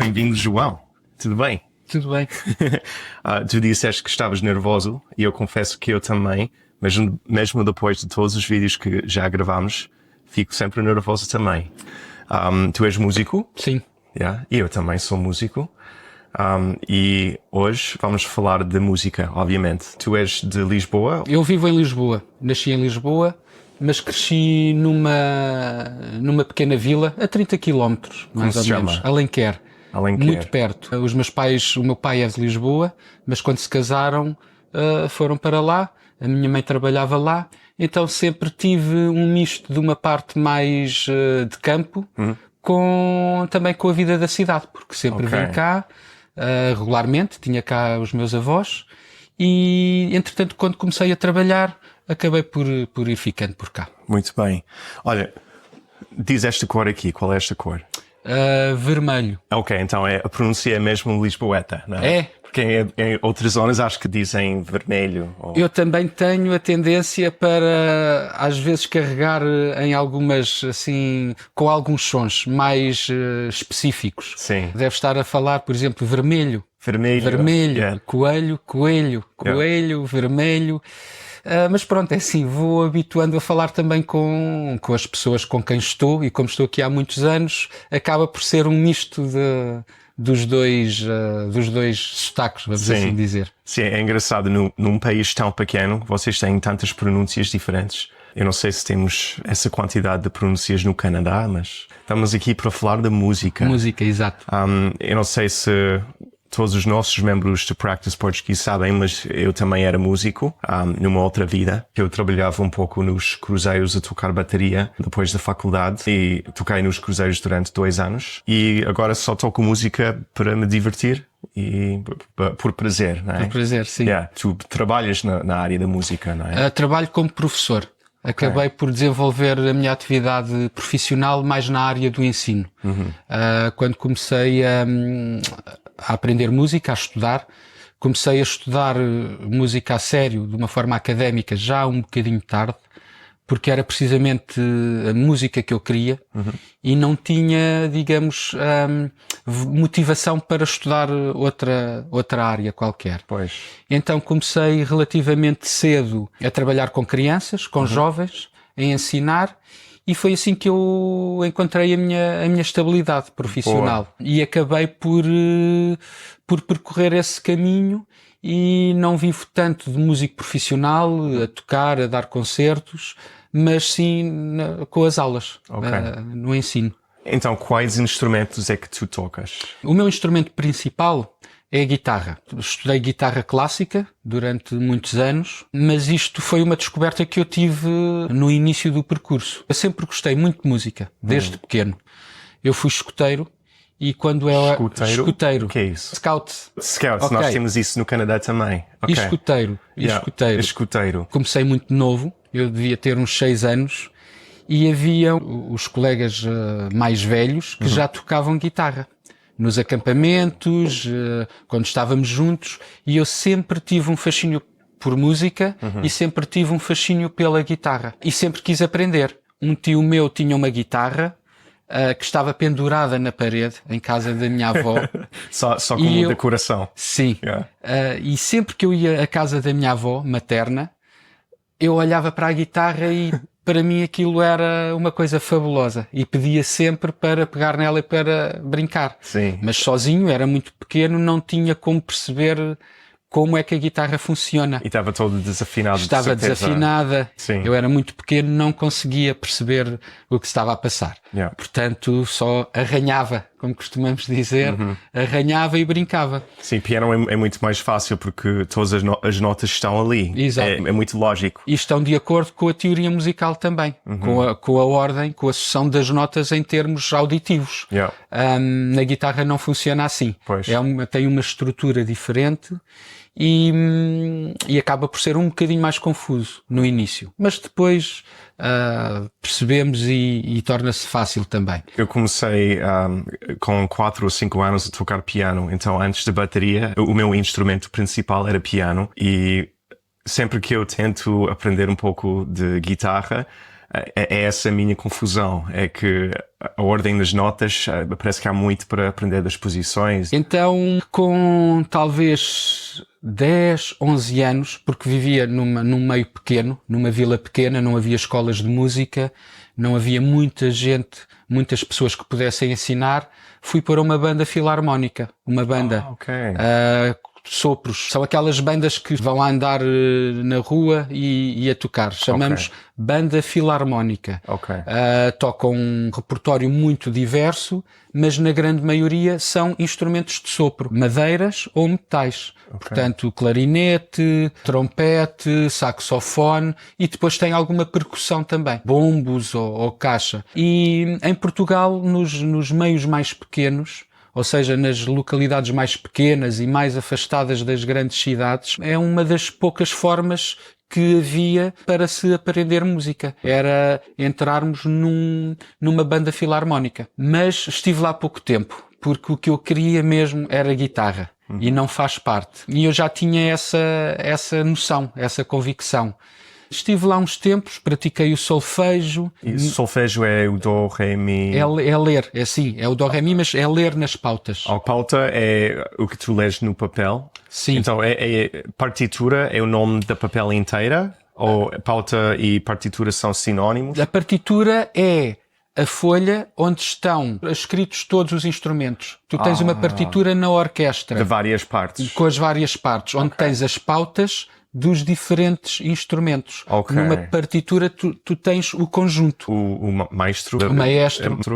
Bem-vindo, João. Tudo bem? Tudo bem. Tu disseste que estavas nervoso e eu confesso que eu também, mas mesmo depois de todos os vídeos que já gravámos, fico sempre nervoso também. Tu és músico? Sim. Yeah. E eu também sou músico. E hoje vamos falar de música, obviamente. Tu és de Lisboa? Eu vivo em Lisboa. Nasci em Lisboa, mas cresci numa pequena vila a 30 km, mais ou menos. Alenquer. Muito perto. O meu pai é de Lisboa, mas quando se casaram foram para lá. A minha mãe trabalhava lá, então sempre tive um misto de uma parte mais de campo também com a vida da cidade, porque sempre vim cá regularmente, tinha cá os meus avós e, entretanto, quando comecei a trabalhar, acabei por ir ficando por cá. Muito bem. Olha, diz esta cor aqui, qual é esta cor? Vermelho. Ok, então a pronúncia é mesmo lisboeta, não é? É. Porque em outras zonas acho que dizem vermelho. Ou... Eu também tenho a tendência para, às vezes, carregar em algumas, assim, com alguns sons mais específicos. Sim. Deve estar a falar, por exemplo, vermelho. Vermelho. Yeah. Coelho, vermelho. Mas pronto, é assim, vou habituando a falar também com as pessoas com quem estou, e como estou aqui há muitos anos, acaba por ser um misto dos dois sotaques, vamos assim dizer. Sim, é engraçado, num país tão pequeno, vocês têm tantas pronúncias diferentes. Eu não sei se temos essa quantidade de pronúncias no Canadá, mas estamos aqui para falar da música. Música, exato. Eu não sei se todos os nossos membros de Practice Portuguese sabem, mas eu também era músico numa outra vida. Eu trabalhava um pouco nos cruzeiros a tocar bateria depois da faculdade e toquei nos cruzeiros durante 2 anos. E agora só toco música para me divertir e por prazer, não é? Por prazer, sim. Yeah. Tu trabalhas na área da música, não é? Trabalho como professor. Acabei por desenvolver a minha atividade profissional mais na área do ensino. Quando comecei a aprender música, a estudar, comecei a estudar música a sério, de uma forma académica, já um bocadinho tarde, porque era precisamente a música que eu queria e não tinha, digamos, motivação para estudar outra área qualquer. Pois. Então comecei relativamente cedo a trabalhar com crianças, com jovens, a ensinar, e foi assim que eu encontrei a minha estabilidade profissional. Boa. E acabei por percorrer esse caminho e não vivo tanto de músico profissional, a tocar, a dar concertos, mas sim com as aulas, no ensino. Então, quais instrumentos é que tu tocas? O meu instrumento principal é a guitarra. Estudei guitarra clássica durante muitos anos, mas isto foi uma descoberta que eu tive no início do percurso. Eu sempre gostei muito de música, desde pequeno. Eu fui escoteiro e quando eu... Escoteiro. O que é isso? Scout. Okay. Nós temos isso no Canadá também. Okay. Escoteiro. Comecei muito novo, eu devia ter uns 6 anos, e havia os colegas mais velhos que já tocavam guitarra. Nos acampamentos, quando estávamos juntos, e eu sempre tive um fascínio por música e sempre tive um fascínio pela guitarra. E sempre quis aprender. Um tio meu tinha uma guitarra que estava pendurada na parede, em casa da minha avó. só como decoração. Sim. Yeah. E sempre que eu ia à casa da minha avó, materna, eu olhava para a guitarra e para mim aquilo era uma coisa fabulosa e pedia sempre para pegar nela e para brincar. Sim. Mas sozinho, era muito pequeno, não tinha como perceber como é que a guitarra funciona. E estava todo desafinado. Estava desafinada. Sim. Eu era muito pequeno, não conseguia perceber o que estava a passar. Yeah. Portanto, só arranhava, como costumamos dizer, arranhava e brincava. Sim, piano é muito mais fácil porque todas as notas estão ali. Exato. É muito lógico. E estão de acordo com a teoria musical também, com a ordem, com a sucessão das notas em termos auditivos. Yeah. Na guitarra não funciona assim. Pois. Tem uma estrutura diferente e acaba por ser um bocadinho mais confuso no início. Mas depois percebemos e torna-se fácil também. Eu comecei com 4 ou 5 anos a tocar piano, então antes da bateria o meu instrumento principal era piano e sempre que eu tento aprender um pouco de guitarra é essa a minha confusão. É que a ordem das notas, parece que há muito para aprender das posições. Então, com talvez 10, 11 anos, porque vivia num meio pequeno, numa vila pequena, não havia escolas de música, não havia muita gente, muitas pessoas que pudessem ensinar, fui para uma banda filarmónica, uma banda sopros. São aquelas bandas que vão a andar na rua e a tocar. Chamamos banda filarmónica. Tocam um repertório muito diverso, mas na grande maioria são instrumentos de sopro, madeiras ou metais. Portanto, clarinete, trompete, saxofone e depois tem alguma percussão também, bombos ou caixa. E em Portugal, nos meios mais pequenos, ou seja, nas localidades mais pequenas e mais afastadas das grandes cidades, é uma das poucas formas que havia para se aprender música. Era entrarmos numa banda filarmónica. Mas estive lá pouco tempo, porque o que eu queria mesmo era guitarra. E não faz parte. E eu já tinha essa noção, essa convicção. Estive lá uns tempos, pratiquei o solfejo. E solfejo é o dó, ré, mi? É ler, é assim, é o dó, ré, mi, mas é ler nas pautas. A pauta é o que tu lês no papel? Sim. Então, partitura é o nome da papel inteira? Ou pauta e partitura são sinónimos? A partitura é a folha onde estão escritos todos os instrumentos. Tu tens uma partitura na orquestra. De várias partes. Com as várias partes, onde tens as pautas dos diferentes instrumentos. Numa partitura tu tens o conjunto. O maestro,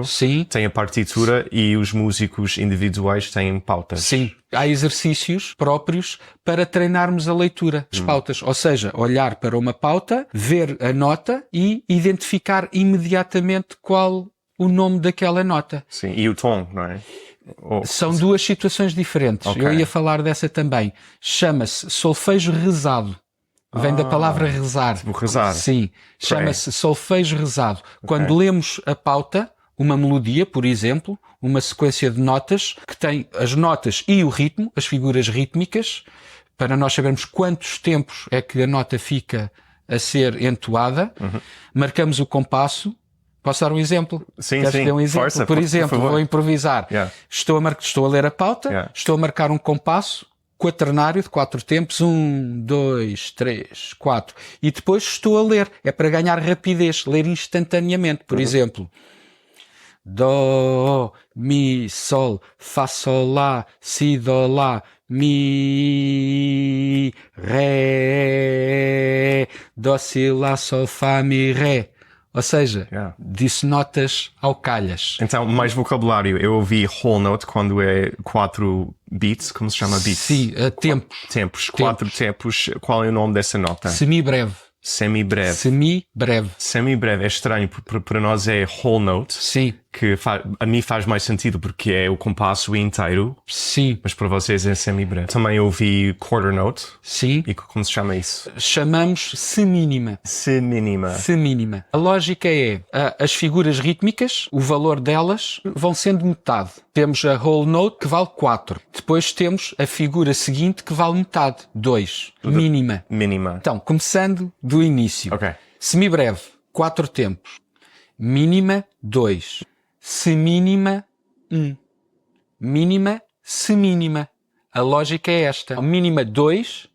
sim, tem a partitura e os músicos individuais têm pautas. Sim. Há exercícios próprios para treinarmos a leitura das pautas. Ou seja, olhar para uma pauta, ver a nota e identificar imediatamente qual o nome daquela nota. Sim, e o tom, não é? São duas situações diferentes. Eu ia falar dessa também. Chama-se solfejo rezado. Vem da palavra rezar. Tipo rezar. Sim. Chama-se solfejo rezado. Quando lemos a pauta, uma melodia, por exemplo, uma sequência de notas que tem as notas e o ritmo, as figuras rítmicas, para nós sabermos quantos tempos é que a nota fica a ser entoada, marcamos o compasso. Posso dar um exemplo? Sim, Queres sim. Ter um exemplo? Força, por exemplo, vou improvisar. Estou a ler a pauta, estou a marcar um compasso quaternário de 4 tempos, 1, 2, 3, 4. E depois estou a ler. É para ganhar rapidez, ler instantaneamente. Por exemplo, Dó, Mi, Sol, Fá, Sol, Lá, Si, Dó, Lá, Mi, Ré, Dó, Si, Lá, Sol, Fá, Mi, Ré. Ou seja, disse notas ao calhas. Então, mais vocabulário. Eu ouvi whole note quando é 4 beats. Como se chama beats? Sim, tempos. 4 tempos. Qual é o nome dessa nota? Semi-breve. Semi-breve. Semi-breve. Semi-breve. É estranho, porque para nós é whole note. Sim. Que a mim faz mais sentido porque é o compasso inteiro. Sim. Mas para vocês é semi-breve. Também ouvi quarter note. Sim. E como se chama isso? Chamamos semínima. Semínima. A lógica é, as figuras rítmicas, o valor delas vão sendo metade. Temos a whole note que vale 4. Depois temos a figura seguinte que vale metade, 2. Mínima. Então, começando do início. Semi-breve, 4 tempos. Mínima, 2. Semínima, 1. Mínima, semínima. A lógica é esta. Mínima, 2.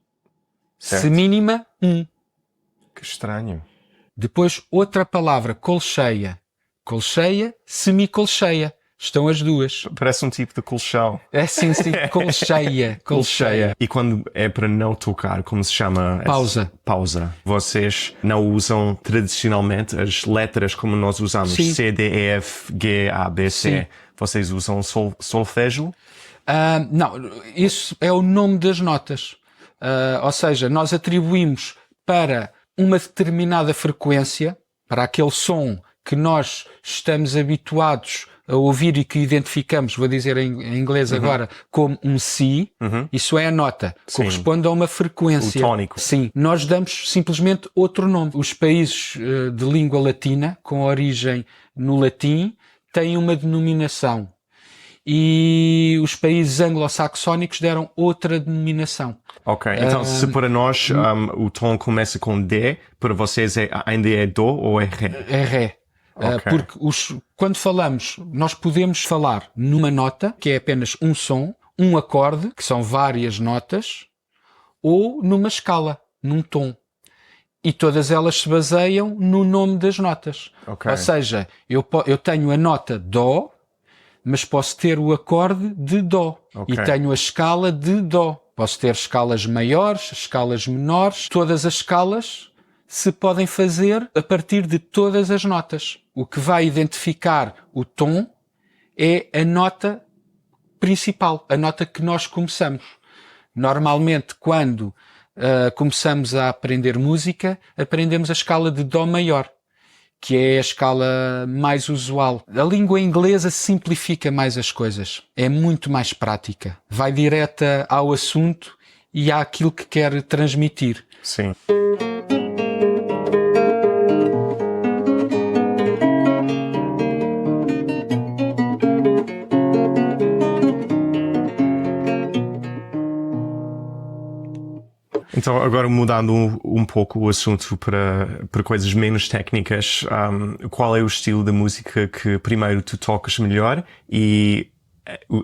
Semínima, 1. Que estranho. Depois, outra palavra, colcheia. Colcheia, semicolcheia. Estão as duas. Parece um tipo de colchão. É sim, colcheia. Colcheia. E quando é para não tocar, como se chama? Pausa. Vocês não usam tradicionalmente as letras como nós usamos? Sim. C, D, E, F, G, A, B, C. Sim. Vocês usam solfejo? Não, isso é o nome das notas. Ou seja, nós atribuímos para uma determinada frequência, para aquele som que nós estamos habituados a ouvir e que identificamos, vou dizer em inglês agora, como um Si, isso é a nota, corresponde a uma frequência. O tónico. Sim, nós damos simplesmente outro nome. Os países de língua latina, com origem no latim, têm uma denominação. e os países anglo-saxónicos deram outra denominação. Ok, então se para nós o tom começa com D, para vocês ainda é Dó ou é Ré? É Ré. Okay. Porque quando falamos, nós podemos falar numa nota, que é apenas um som, um acorde, que são várias notas, ou numa escala, num tom. E todas elas se baseiam no nome das notas. Okay. Ou seja, eu tenho a nota Dó, mas posso ter o acorde de Dó. Okay. E tenho a escala de Dó. Posso ter escalas maiores, escalas menores. Todas as escalas se podem fazer a partir de todas as notas. O que vai identificar o tom é a nota principal, a nota que nós começamos. Normalmente, quando começamos a aprender música, aprendemos a escala de Dó maior, que é a escala mais usual. A língua inglesa simplifica mais as coisas. É muito mais prática. Vai direta ao assunto e àquilo que quer transmitir. Sim. Então, agora mudando um pouco o assunto para coisas menos técnicas, qual é o estilo de música que primeiro tu tocas melhor e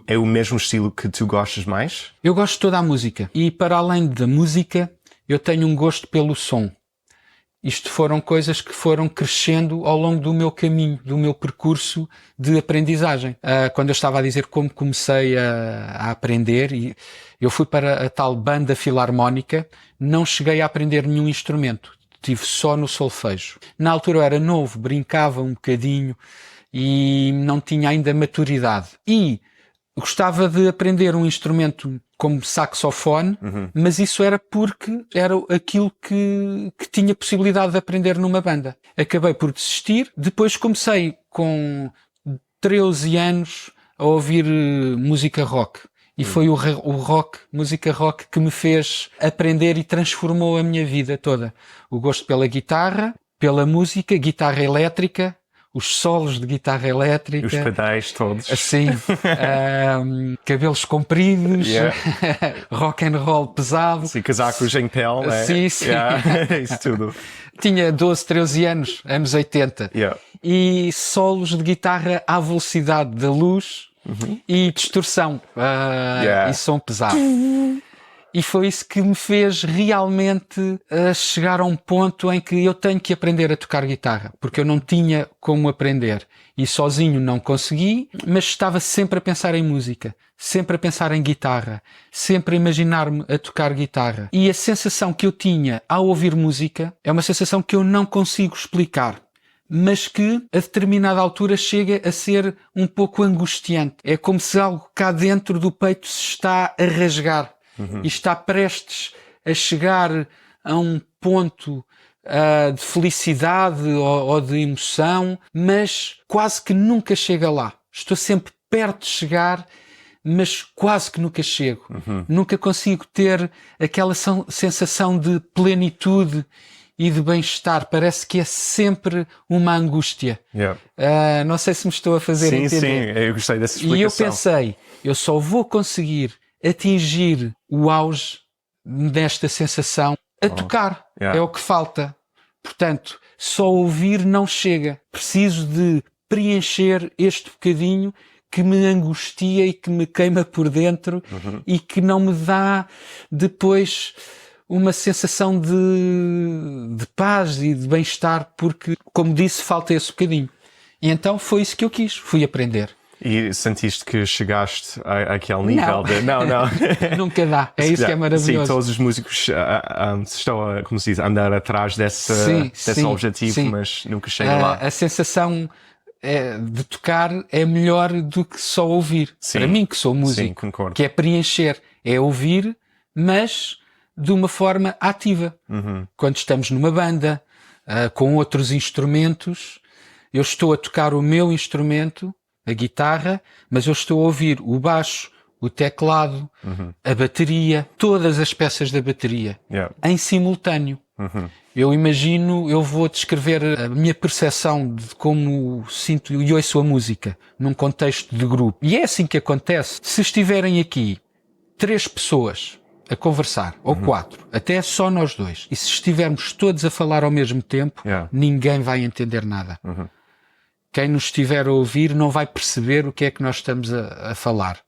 é o mesmo estilo que tu gostas mais? Eu gosto de toda a música e para além da música eu tenho um gosto pelo som. Isto foram coisas que foram crescendo ao longo do meu caminho, do meu percurso de aprendizagem. Quando eu estava a dizer como comecei a aprender, e eu fui para a tal banda filarmónica, não cheguei a aprender nenhum instrumento. Estive só no solfejo. Na altura eu era novo, brincava um bocadinho e não tinha ainda maturidade. E gostava de aprender um instrumento como saxofone, mas isso era porque era aquilo que tinha possibilidade de aprender numa banda. Acabei por desistir. Depois comecei com 13 anos a ouvir música rock. E foi o rock, música rock, que me fez aprender e transformou a minha vida toda. O gosto pela guitarra, pela música, guitarra elétrica, os solos de guitarra elétrica. Os pedais todos. Assim, cabelos compridos, rock and roll pesado. Sim, casacos em pele, né? Sim, sim. Yeah, isso tudo. Tinha 12, 13 anos 80. Yeah. E solos de guitarra à velocidade da luz e distorção e som pesado. E foi isso que me fez realmente chegar a um ponto em que eu tenho que aprender a tocar guitarra, porque eu não tinha como aprender. E sozinho não consegui, mas estava sempre a pensar em música, sempre a pensar em guitarra, sempre a imaginar-me a tocar guitarra. E a sensação que eu tinha ao ouvir música é uma sensação que eu não consigo explicar, mas que a determinada altura chega a ser um pouco angustiante. É como se algo cá dentro do peito se está a rasgar. E está prestes a chegar a um ponto de felicidade ou de emoção, mas quase que nunca chega lá. Estou sempre perto de chegar, mas quase que nunca chego. Nunca consigo ter aquela sensação de plenitude e de bem-estar. Parece que é sempre uma angústia. Não sei se me estou a fazer entender. Sim, eu gostei dessa explicação. E eu pensei, eu só vou conseguir atingir o auge desta sensação a tocar. É o que falta. Portanto, só ouvir não chega. Preciso de preencher este bocadinho que me angustia e que me queima por dentro e que não me dá depois uma sensação de paz e de bem-estar, porque, como disse, falta esse bocadinho. E então foi isso que eu quis. Fui aprender. E sentiste que chegaste àquele nível de... Não. Nunca dá. É isso que é maravilhoso. Sim, todos os músicos estão a, como se diz, a andar atrás desse objetivo, mas nunca chegam lá. A sensação de tocar é melhor do que só ouvir. Sim. Para mim, que sou músico. Sim, concordo. Que é preencher. É ouvir, mas de uma forma ativa. Quando estamos numa banda, com outros instrumentos, eu estou a tocar o meu instrumento, a guitarra, mas eu estou a ouvir o baixo, o teclado, a bateria, todas as peças da bateria, em simultâneo. Eu imagino, eu vou descrever a minha percepção de como sinto e ouço a música num contexto de grupo. E é assim que acontece. Se estiverem aqui 3 pessoas a conversar, ou 4, até só nós 2, e se estivermos todos a falar ao mesmo tempo, ninguém vai entender nada. Quem nos estiver a ouvir não vai perceber o que é que nós estamos a falar.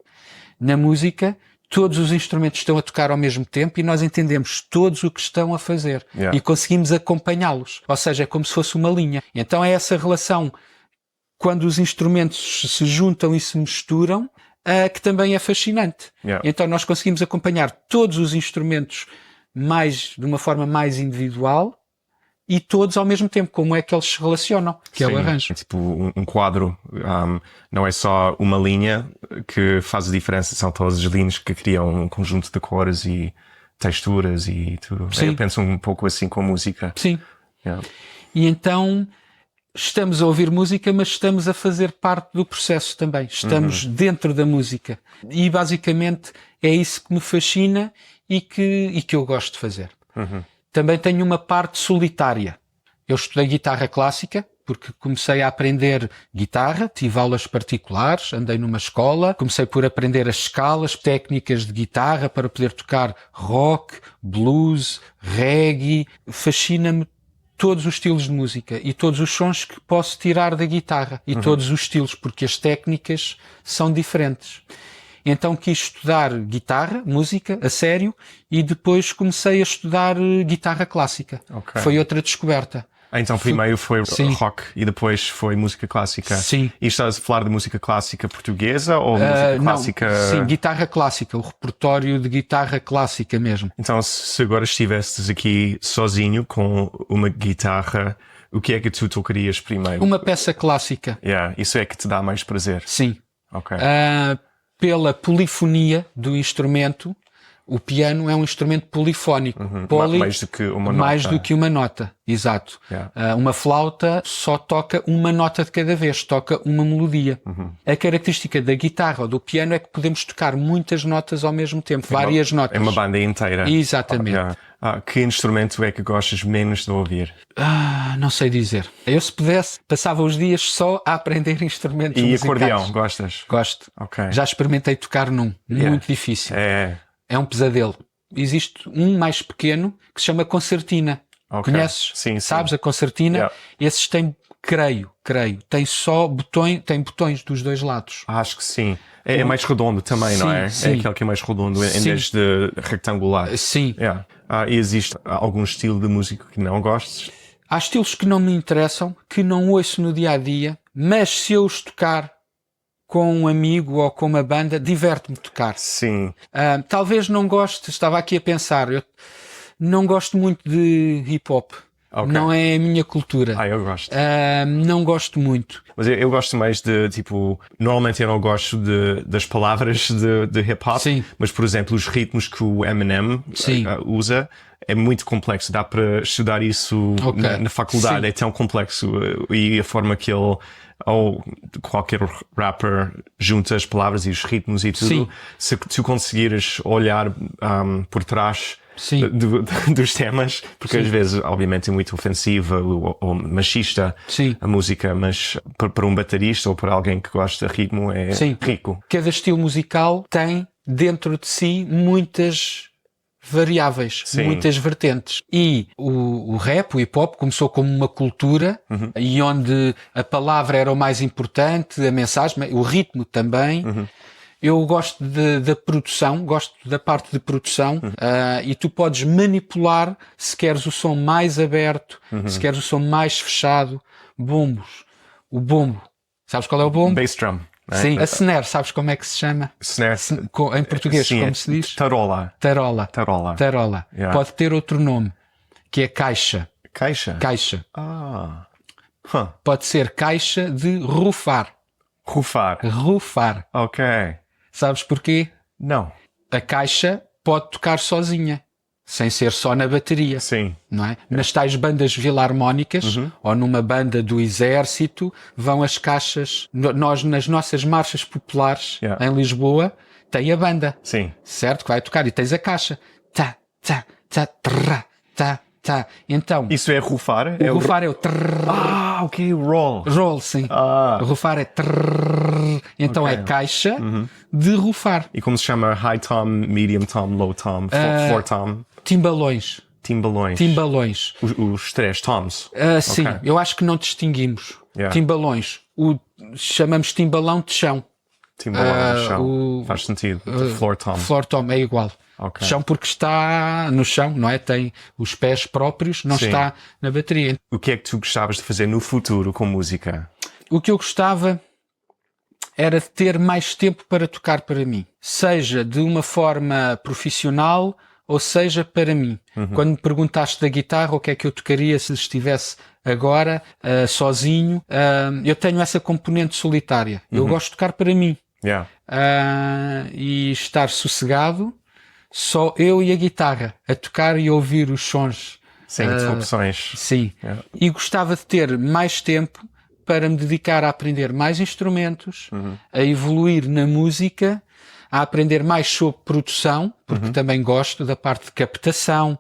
Na música, todos os instrumentos estão a tocar ao mesmo tempo e nós entendemos todos o que estão a fazer e conseguimos acompanhá-los. Ou seja, é como se fosse uma linha. Então é essa relação, quando os instrumentos se juntam e se misturam, que também é fascinante. Então nós conseguimos acompanhar todos os instrumentos de uma forma mais individual e todos ao mesmo tempo, como é que eles se relacionam, que é o arranjo. Tipo um quadro, não é só uma linha que faz a diferença, são todas as linhas que criam um conjunto de cores e texturas e tudo. Sim. Eu penso um pouco assim com música. Sim. E então estamos a ouvir música, mas estamos a fazer parte do processo também. Estamos dentro da música. E basicamente é isso que me fascina e que eu gosto de fazer. Também tenho uma parte solitária. Eu estudei guitarra clássica, porque comecei a aprender guitarra, tive aulas particulares, andei numa escola, comecei por aprender as escalas, técnicas de guitarra para poder tocar rock, blues, reggae. Fascina-me todos os estilos de música e todos os sons que posso tirar da guitarra e todos os estilos, porque as técnicas são diferentes. Então quis estudar guitarra, música, a sério, e depois comecei a estudar guitarra clássica. Foi outra descoberta. Então primeiro foi rock e depois foi música clássica. Sim. E estás a falar de música clássica portuguesa ou música clássica? Não, sim, guitarra clássica, o repertório de guitarra clássica mesmo. Então se agora estivesses aqui sozinho com uma guitarra, o que é que tu tocarias primeiro? Uma peça clássica. Isso é que te dá mais prazer? Sim. Pela polifonia do instrumento, o piano é um instrumento polifónico. Mais do que uma nota. Mais do que uma nota, exato. Uma flauta só toca uma nota de cada vez, toca uma melodia. A característica da guitarra ou do piano é que podemos tocar muitas notas ao mesmo tempo, várias notas. É uma banda inteira. Exatamente. Que instrumento é que gostas menos de ouvir? Não sei dizer. Eu, se pudesse, passava os dias só a aprender instrumentos musicais. E acordeão, gostas? Gosto. Já experimentei tocar num. Muito difícil. É um pesadelo. Existe um mais pequeno que se chama concertina. Conheces? Sim. Sabes a concertina? Esses têm, creio, tem só botões, tem botões dos dois lados. Acho que sim. É mais redondo também, não é? Sim. É aquele que é mais redondo em vez de retangular. Sim. E existe algum estilo de música que não gostes? Há estilos que não me interessam, que não ouço no dia a dia, mas se eu os tocar com um amigo ou com uma banda, diverte-me tocar. Sim. Talvez não goste, estava aqui a pensar, eu não gosto muito de hip-hop. Não é a minha cultura. Eu gosto. Não gosto muito. Mas eu gosto mais de, tipo, normalmente eu não gosto das palavras de hip-hop, mas, por exemplo, os ritmos que o Eminem usa é muito complexo. Dá para estudar isso na faculdade, é tão complexo. E a forma que ele, ou qualquer rapper, junta as palavras e os ritmos e tudo. Se tu conseguires olhar por trás dos temas, porque às vezes obviamente é muito ofensiva ou machista a música, mas para um baterista ou para alguém que gosta de ritmo é rico. Cada estilo musical tem dentro de si muitas variáveis, muitas vertentes. E o rap, o hip-hop, começou como uma cultura e onde a palavra era o mais importante, a mensagem, o ritmo também. Eu gosto da produção, gosto da parte de produção, e tu podes manipular se queres o som mais aberto, se queres o som mais fechado. Bombos. O bombo. Sabes qual é o bombo? Bass drum. Sim. A snare, sabes como é que se chama? Snare. Em português, como se diz? Tarola. Pode ter outro nome, que é caixa. Caixa? Caixa. Pode ser caixa de rufar. Rufar. Ok. Sabes porquê? Não. A caixa pode tocar sozinha, sem ser só na bateria. Não é? Nas tais bandas filarmónicas, ou numa banda do exército, vão as caixas. Nós, nas nossas marchas populares, em Lisboa, tem a banda. Certo? Que vai tocar e tens a caixa. Tá, tá, tá, trá, tá, Tá. Então, isso é rufar? O rufar é o trrr. Ok, roll. Roll, sim. O rufar é trrr. Então é caixa de rufar. E como se chama? High tom, medium tom, low tom, floor tom? Timbalões. Timbalões. Os três toms? Sim, eu acho que não distinguimos. Yeah. Timbalões. Chamamos timbalão de chão. Timbalão de chão. Faz sentido. Floor tom. Floor tom é igual. Okay. Chão porque está no chão, não é? Tem os pés próprios, não está na bateria. O que é que tu gostavas de fazer no futuro com música? O que eu gostava era de ter mais tempo para tocar para mim. Seja de uma forma profissional ou seja para mim. Quando me perguntaste da guitarra, o que é que eu tocaria se estivesse agora sozinho, eu tenho essa componente solitária. Eu gosto de tocar para mim. Yeah. E estar sossegado, só eu e a guitarra, a tocar e ouvir os sons. Sem interrupções. Sim. Yeah. E gostava de ter mais tempo para me dedicar a aprender mais instrumentos, a evoluir na música, a aprender mais sobre produção, porque também gosto da parte de captação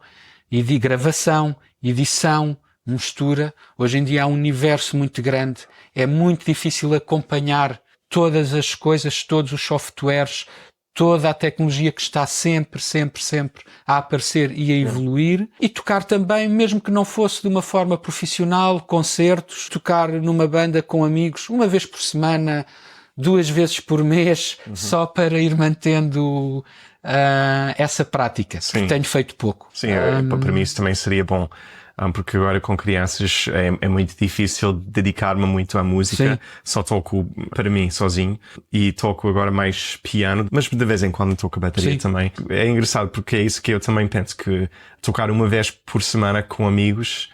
e de gravação, edição, mistura. Hoje em dia há um universo muito grande, é muito difícil acompanhar todas as coisas, todos os softwares, toda a tecnologia que está sempre a aparecer e a evoluir, e tocar também, mesmo que não fosse de uma forma profissional, concertos, tocar numa banda com amigos, uma vez por semana, 2 vezes por mês, só para ir mantendo essa prática, que tenho feito pouco. Sim, para mim isso também seria bom. Porque agora com crianças é muito difícil dedicar-me muito à música. Sim. Só toco para mim sozinho e toco agora mais piano, mas de vez em quando toco a bateria também. É engraçado porque é isso que eu também penso, que tocar uma vez por semana com amigos,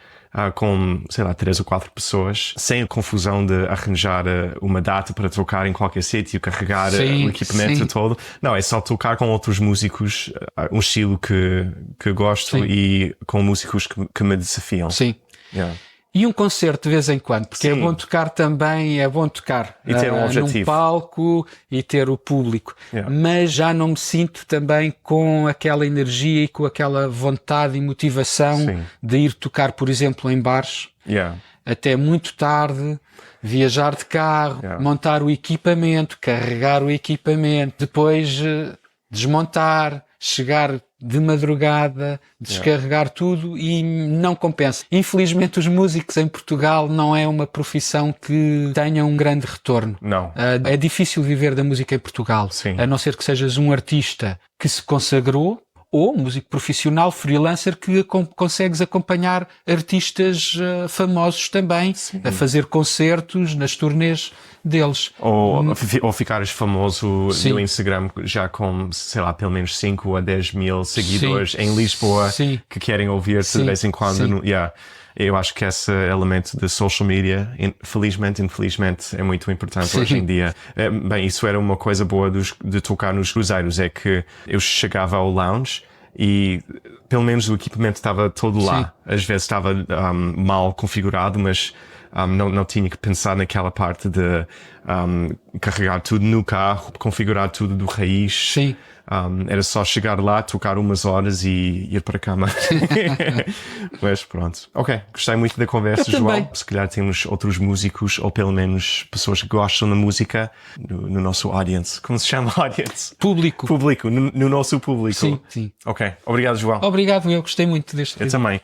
com, sei lá, 3 ou 4 pessoas, sem a confusão de arranjar uma data para tocar em qualquer sítio, carregar o equipamento todo. Não, é só tocar com outros músicos, um estilo que gosto e com músicos que me desafiam. Sim. Yeah. E um concerto de vez em quando, porque é bom tocar também, é bom tocar e ter um objetivo num palco e ter o público, mas já não me sinto também com aquela energia e com aquela vontade e motivação de ir tocar, por exemplo, em bares até muito tarde, viajar de carro, montar o equipamento, carregar o equipamento, depois desmontar, chegar de madrugada, descarregar tudo, e não compensa. Infelizmente os músicos em Portugal não é uma profissão que tenha um grande retorno. Não. É difícil viver da música em Portugal, a não ser que sejas um artista que se consagrou, ou um músico profissional, freelancer, que consegues acompanhar artistas famosos também, a fazer concertos nas turnês deles. Ou ficares famoso no Instagram já com, sei lá, pelo menos 5 a 10 mil seguidores em Lisboa que querem ouvir-te de vez em quando. Eu acho que esse elemento de social media, felizmente, infelizmente, é muito importante hoje em dia. Bem, isso era uma coisa boa de tocar nos cruzeiros, é que eu chegava ao lounge e pelo menos o equipamento estava todo lá. Às vezes estava mal configurado, mas não tinha que pensar naquela parte de carregar tudo no carro, configurar tudo do raiz. Era só chegar lá, tocar umas horas e ir para a cama. Mas pronto. Ok, gostei muito da conversa, João. Também. Se calhar temos outros músicos, ou pelo menos pessoas que gostam da música no nosso audience. Como se chama audience? Público. Público, no nosso público. Sim. Ok, obrigado, João. Obrigado, eu gostei muito deste Eu também.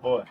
Boa.